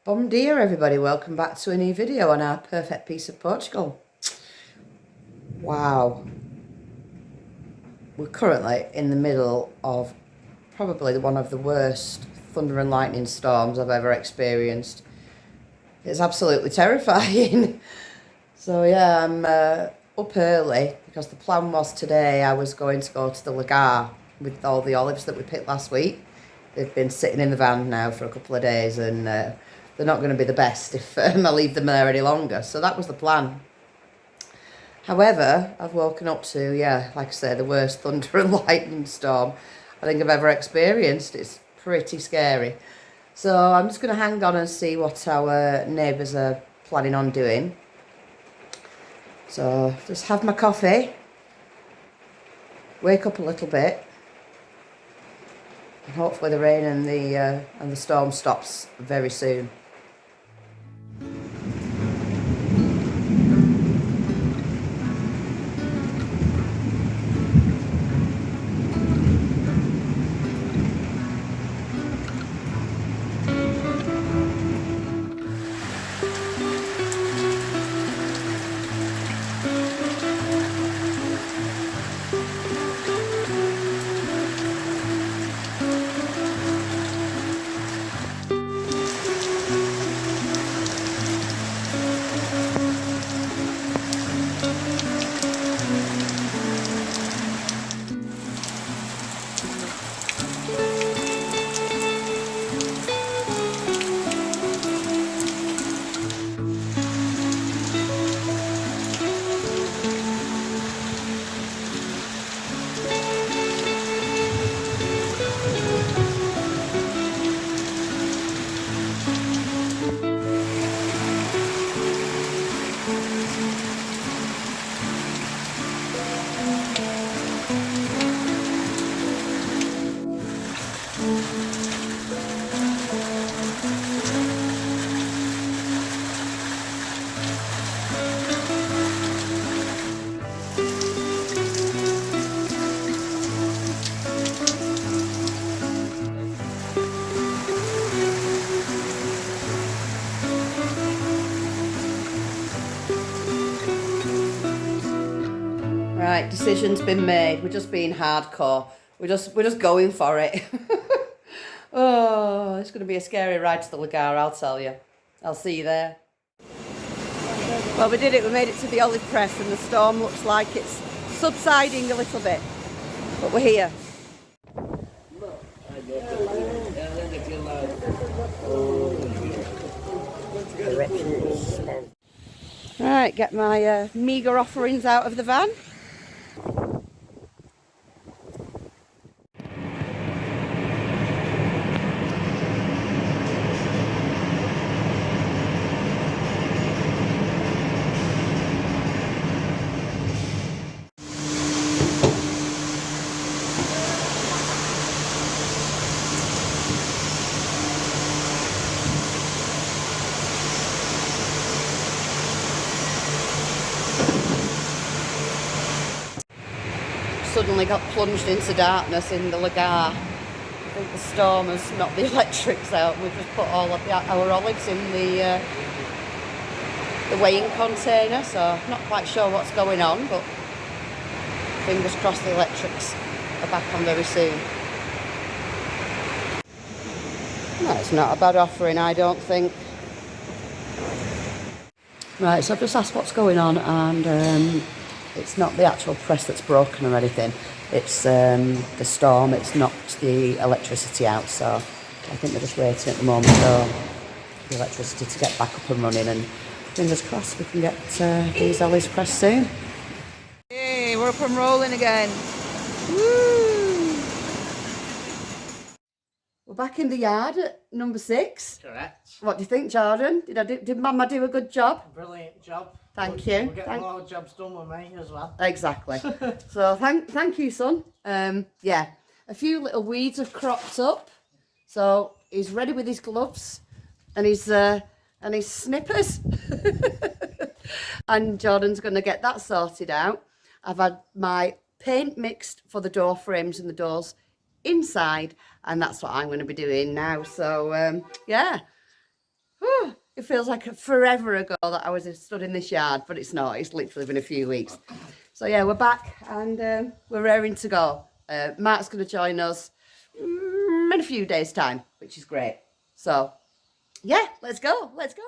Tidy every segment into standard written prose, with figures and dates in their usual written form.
Bom dia everybody, welcome back to a new video on our perfect piece of Portugal. Wow, we're currently in the middle of probably one of the worst thunder and lightning storms I've ever experienced. It's absolutely terrifying. So yeah, I'm up early because the plan was today I was going to go to the lagar with all the olives that we picked last week. They've been sitting in the van now for a couple of days and they're not going to be the best if I leave them there any longer. So that was the plan. However, I've woken up to, like I say, the worst thunder and lightning storm I think I've ever experienced. It's pretty scary. So I'm just going to hang on and see what our neighbours are planning on doing. So just have my coffee, wake up a little bit, and hopefully the rain and the storm stops very soon. Right, decision's been made. We're just being hardcore. We're just going for it. Oh, it's going to be a scary ride to the lagar, I'll tell you. I'll see you there. Well, we did it. We made it to the olive press and the storm looks like it's subsiding a little bit. But we're here. Right, get my meagre offerings out of the van. Suddenly got plunged into darkness in the lagar. I think the storm has knocked the electrics out. We've just put all of our olives in the weighing container, so not quite sure what's going on, but fingers crossed the electrics are back on very soon. No, it's not a bad offering, I don't think. Right, so I've just asked what's going on, and it's not the actual press that's broken or anything. It's the storm. It's knocked the electricity out. So I think they're just waiting at the moment for the electricity to get back up and running. And fingers crossed we can get these olives pressed soon. Hey, we're up and rolling again. Woo! We're back in the yard at number 6. Correct. What do you think, Jordan? Did Mama do a good job? Brilliant job. Thank you. We'll get more jobs done with me as well. Exactly. So thank you, son. Yeah, a few little weeds have cropped up. So he's ready with his gloves and his snippers. And Jordan's going to get that sorted out. I've had my paint mixed for the door frames and the doors inside, and that's what I'm going to be doing now. So yeah, It feels like forever ago that I was stood in this yard, but it's not. It's literally been a few weeks. So yeah, we're back and we're raring to go. Mark's going to join us in a few days' time, which is great. So yeah, let's go. Let's go.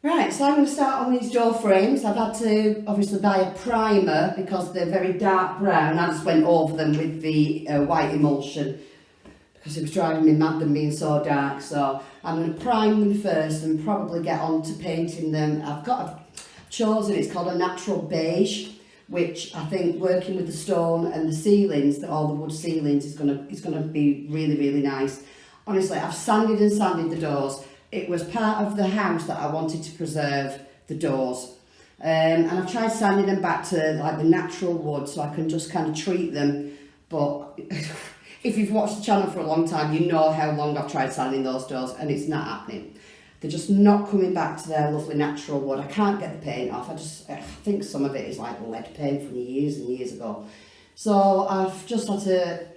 Right, so I'm going to start on these door frames. I've had to obviously buy a primer because they're very dark brown. I just went over them with the white emulsion because it was driving me mad them being so dark. So I'm going to prime them first and probably get on to painting them. I've chosen, it's called a natural beige, which I think working with the stone and the ceilings, all the wood ceilings, is gonna be really, really nice. Honestly, I've sanded and sanded the doors. It was part of the house that I wanted to preserve the doors. And I've tried sanding them back to like the natural wood so I can just kind of treat them. But if you've watched the channel for a long time, you know how long I've tried sanding those doors and it's not happening. They're just not coming back to their lovely natural wood. I can't get the paint off. I think some of it is like lead paint from years and years ago. So I've just had to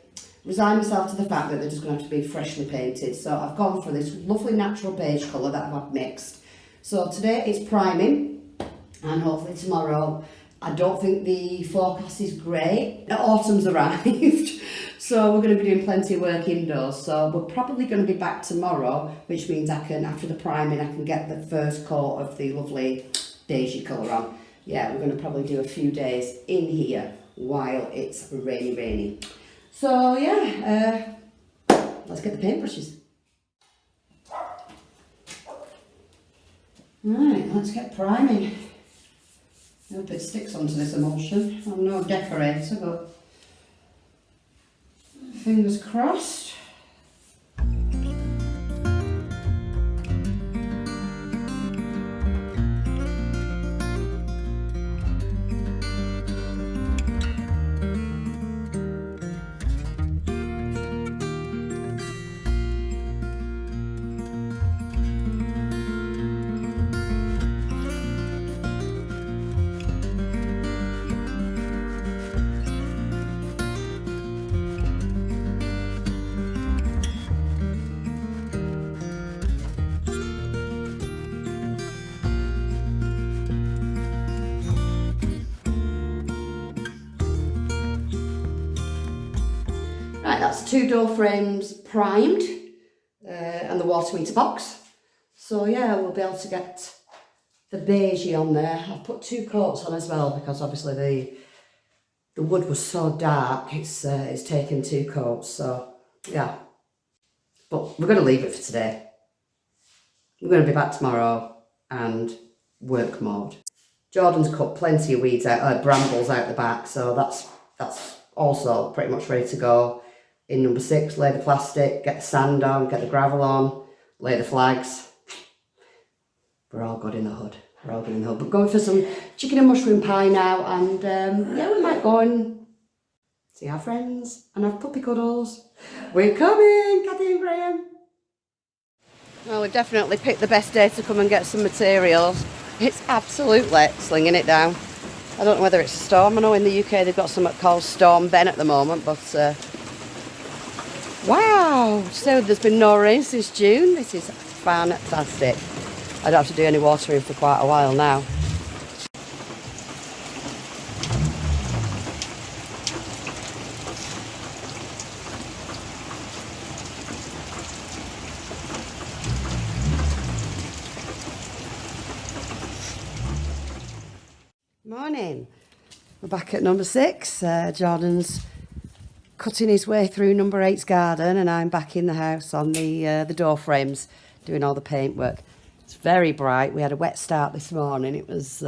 resign myself to the fact that they're just going to have to be freshly painted. So I've gone for this lovely natural beige colour that I've had mixed. So today it's priming, and hopefully tomorrow, I don't think the forecast is great. Autumn's arrived, so we're going to be doing plenty of work indoors. So we're probably going to be back tomorrow, which means I can, after the priming, I can get the first coat of the lovely beigey colour on. Yeah, we're going to probably do a few days in here while it's rainy. So yeah, let's get the paintbrushes. Right, let's get priming. I hope it sticks onto this emulsion. I'm no decorator, but fingers crossed. Right, that's 2 door frames primed and the water meter box. So yeah, we'll be able to get the beigey on there. I've put 2 coats on as well because obviously the wood was so dark, it's taken 2 coats. So yeah, but we're going to leave it for today. We're going to be back tomorrow and work mode. Jordan's cut plenty of weeds out, brambles out the back, so that's also pretty much ready to go. In number 6, lay the plastic, get the sand on, get the gravel on, lay the flags. We're all good in the hood. We're all good in the hood. But going for some chicken and mushroom pie now, and yeah, we might go and see our friends and have puppy cuddles. We're coming, Kathy and Graham. Well, we've definitely picked the best day to come and get some materials. It's absolutely slinging it down. I don't know whether it's a storm. I know in the UK they've got something called Storm Ben at the moment, but wow, so there's been no rain since June. This is fantastic. I don't have to do any watering for quite a while now. Morning. We're back at number 6. Jordan's cutting his way through number 8's garden, and I'm back in the house on the door frames doing all the paint work. It's very bright. We had a wet start this morning. It was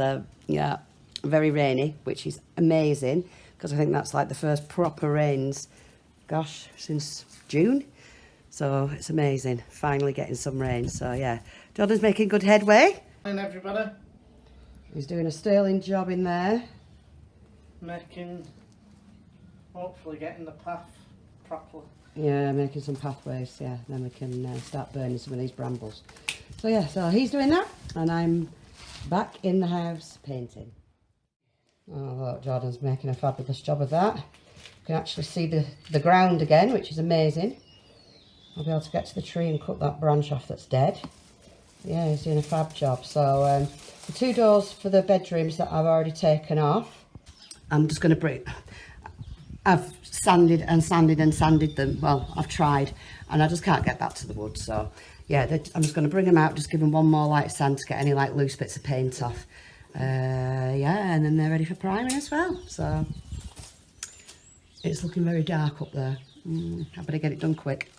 yeah, very rainy, which is amazing because I think that's like the first proper rains, gosh, since June. So it's amazing, finally getting some rain. So yeah, Jordan's making good headway. Morning everybody. He's doing a sterling job in there. Hopefully getting the path properly. Yeah, making some pathways, yeah. Then we can start burning some of these brambles. So yeah, so he's doing that, and I'm back in the house painting. Oh, look, Jordan's making a fabulous job of that. You can actually see the ground again, which is amazing. I'll be able to get to the tree and cut that branch off that's dead. Yeah, he's doing a fab job. So the 2 doors for the bedrooms that I've already taken off, I'm just going to bring... I've sanded and sanded and sanded them. Well, I've tried, and I just can't get back to the wood. So yeah, I'm just going to bring them out, just give them one more light sand to get any like loose bits of paint off. Yeah, and then they're ready for priming as well. So it's looking very dark up there. I better get it done quick.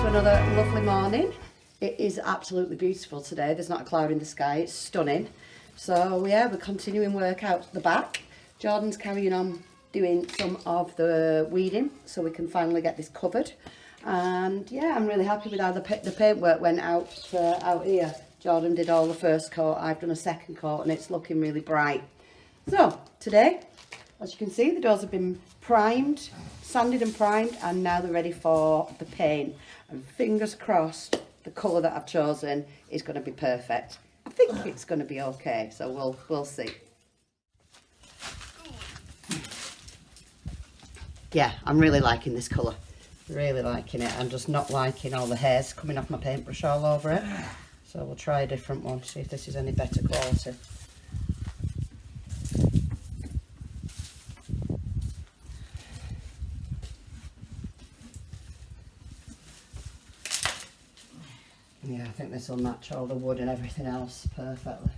Another lovely morning. It is absolutely beautiful today. There's not a cloud in the sky. It's stunning. So yeah, we're continuing work out the back. Jordan's carrying on doing some of the weeding so we can finally get this covered. And yeah, I'm really happy with how the paintwork went out here. Jordan did all the first coat, I've done a second coat, and it's looking really bright. So today, as you can see, the doors have been primed, sanded and primed, and now they're ready for the paint. And fingers crossed, the colour that I've chosen is going to be perfect. I think it's going to be okay, so we'll see. Yeah, I'm really liking this colour. Really liking it. I'm just not liking all the hairs coming off my paintbrush all over it. So we'll try a different one, see if this is any better quality. Yeah, I think this will match all the wood and everything else perfectly.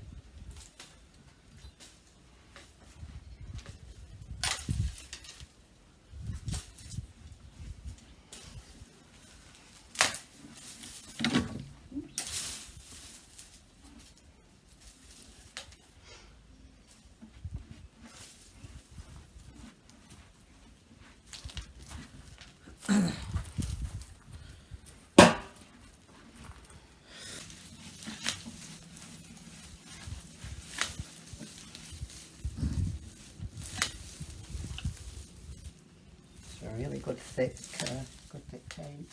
Really good thick paint.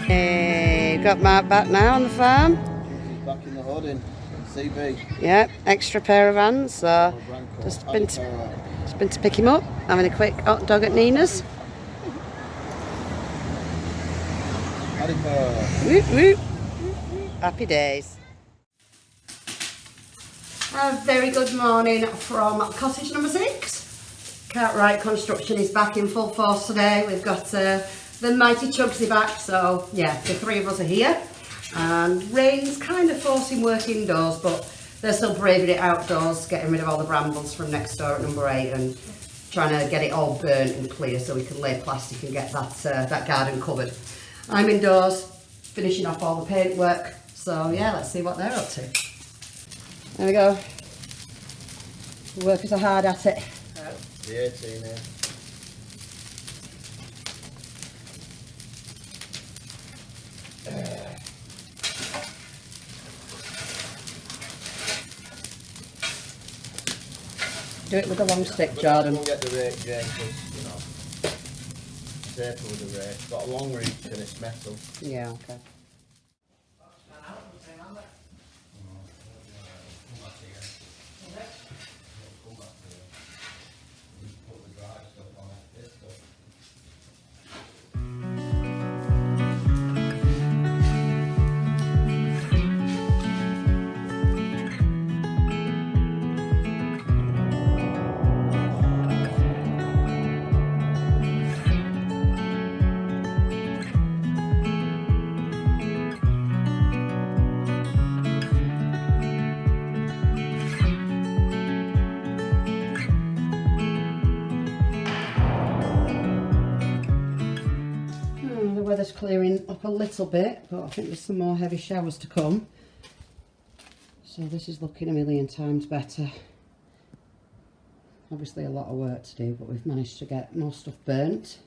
Hey, got Mark back now on the farm. Back in the hood in CB. Yeah, extra pair of hands. So just been to pick him up, having a quick hot dog at Nina's. Whoop, whoop. Happy days. A very good morning from cottage number 6. Cartwright construction is back in full force today. We've got the mighty Chugsy back, so yeah, the 3 of us are here. And rain's kind of forcing work indoors, but they're still braving it outdoors, getting rid of all the brambles from next door at number 8 and trying to get it all burnt and clear so we can lay plastic and get that garden covered. I'm indoors, finishing off all the paintwork, so yeah, let's see what they're up to. There we go. The workers are hard at it. The 18 here. Do it with a long stick, Jordan. We'll get the rake, Jane, because, you know, safer with the rake. It's got a long reach and it's metal. Yeah, okay. The weather's clearing up a little bit, but I think there's some more heavy showers to come. So this is looking a million times better. Obviously a lot of work to do, but we've managed to get more stuff burnt.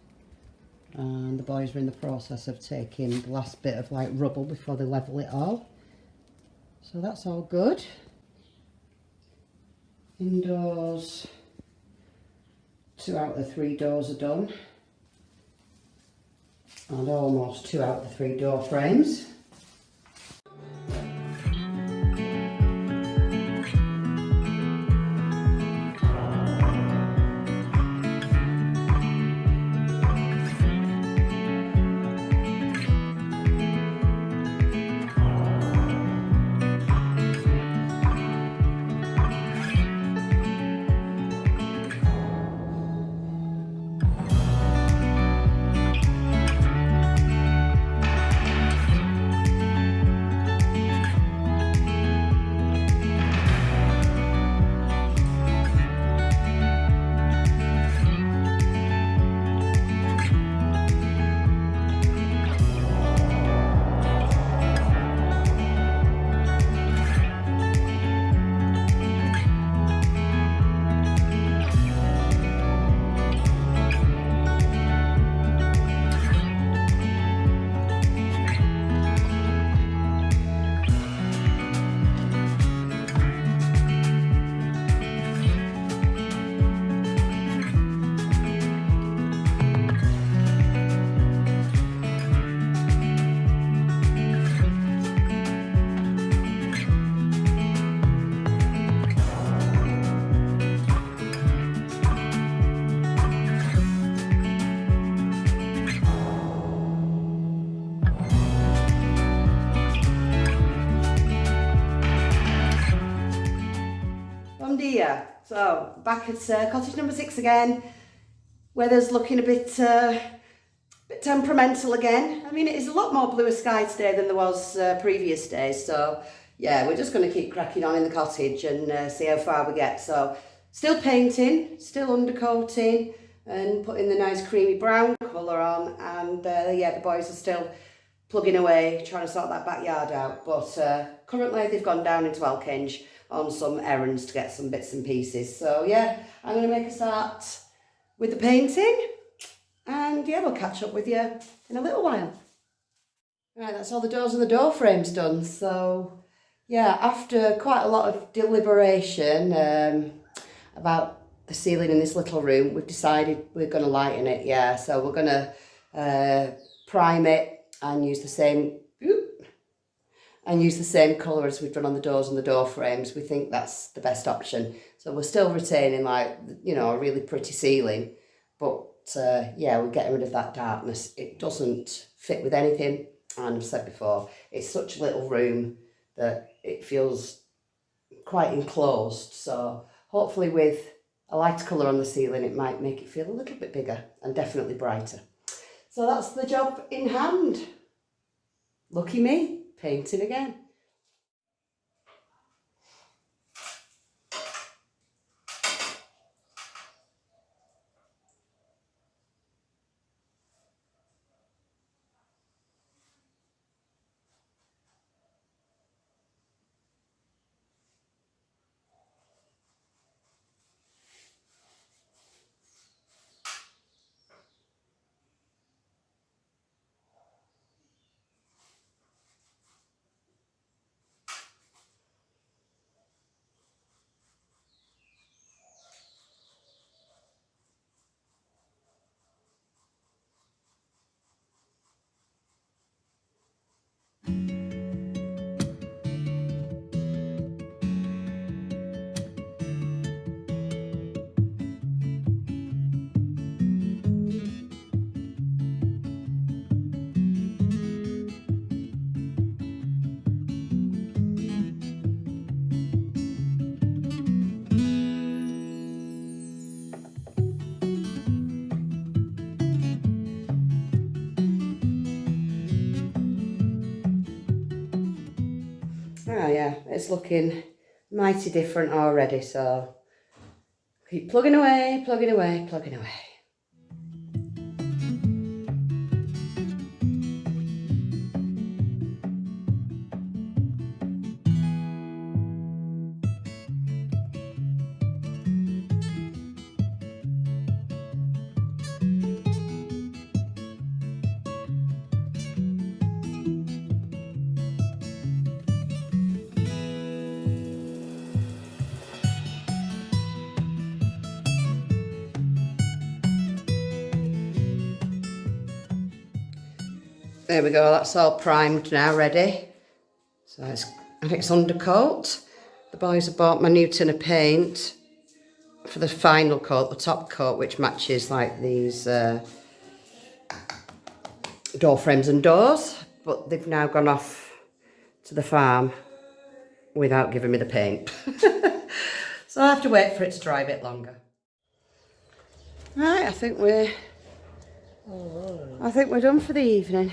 And the boys are in the process of taking the last bit of like rubble before they level it all. So that's all good. Indoors, 2 out of the 3 doors are done. And almost 2 out of the 3 door frames. Oh dear. So back at cottage number 6 again. Weather's looking a bit temperamental again. I mean, it is a lot more bluer sky today than there was previous days. So yeah, we're just going to keep cracking on in the cottage and see how far we get. So still painting, still undercoating and putting the nice creamy brown colour on. And yeah, the boys are still plugging away, trying to sort that backyard out. But currently they've gone down into Elkinge on some errands to get some bits and pieces. So yeah, I'm going to make a start with the painting. And yeah, we'll catch up with you in a little while. Right, that's all the doors and the door frames done. So yeah, after quite a lot of deliberation about the ceiling in this little room, we've decided we're going to lighten it. Yeah, so we're going to prime it and use the same colour as we've done on the doors and the door frames. We think that's the best option. So we're still retaining, like, you know, a really pretty ceiling, but yeah, we're getting rid of that darkness. It doesn't fit with anything, and I've said before, it's such a little room that it feels quite enclosed. So hopefully with a lighter colour on the ceiling, it might make it feel a little bit bigger and definitely brighter. So that's the job in hand. Lucky me, painting again. Oh yeah, it's looking mighty different already, so keep plugging away, plugging away, plugging away. There we go, that's all primed now, ready. So it's undercoat. The boys have bought my new tin of paint for the final coat, the top coat, which matches like these door frames and doors. But they've now gone off to the farm without giving me the paint. So I have to wait for it to dry a bit longer. Right, I think we're done for the evening.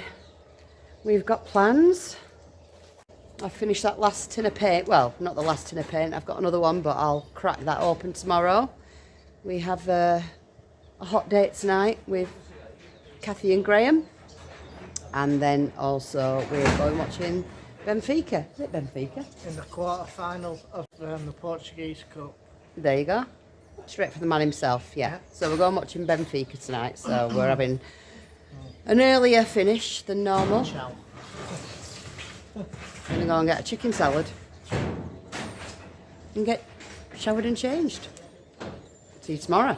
We've got plans. I've finished that last tin of paint. Well, not the last tin of paint. I've got another one, but I'll crack that open tomorrow. We have a hot date tonight with Kathy and Graham. And then also we're going watching Benfica. Is it Benfica? In the quarter-final of the Portuguese Cup. There you go. Straight for the man himself, yeah. So we're going watching Benfica tonight. So we're having an earlier finish than normal. Ciao. I'm going to go and get a chicken salad and get showered and changed. See you tomorrow.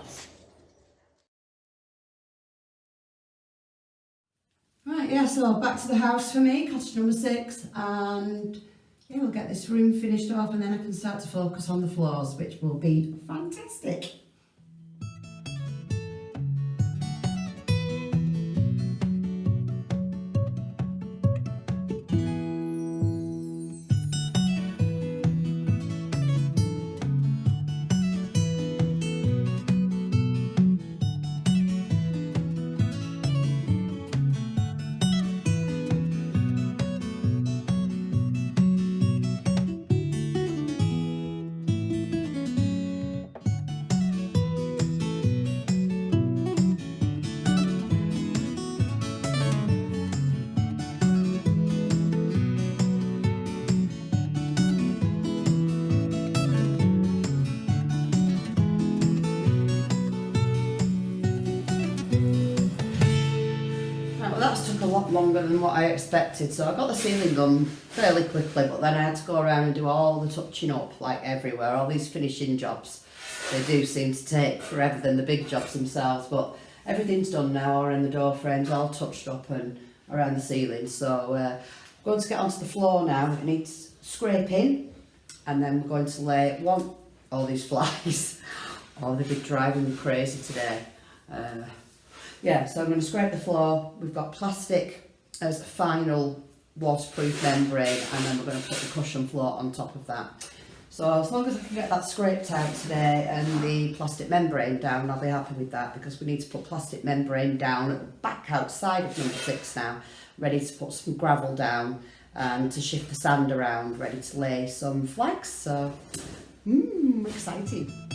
Right, yeah, so back to the house for me, cottage number 6, and yeah, we'll get this room finished off and then I can start to focus on the floors, which will be fantastic. lot longer than what I expected. So I got the ceiling done fairly quickly, but then I had to go around and do all the touching up, like everywhere. All these finishing jobs, they do seem to take forever than the big jobs themselves, but everything's done now, around the door frames, all touched up and around the ceiling. So I'm going to get onto the floor now. It needs scraping, and then we're going to lay all these flies. Oh, they've been driving me crazy today. Yeah, so I'm going to scrape the floor. We've got plastic as a final waterproof membrane, and then we're going to put the cushion floor on top of that. So as long as I can get that scraped out today and the plastic membrane down, I'll be happy with that, because we need to put plastic membrane down at the back outside of number 6 now, ready to put some gravel down and to shift the sand around, ready to lay some flags. So, exciting.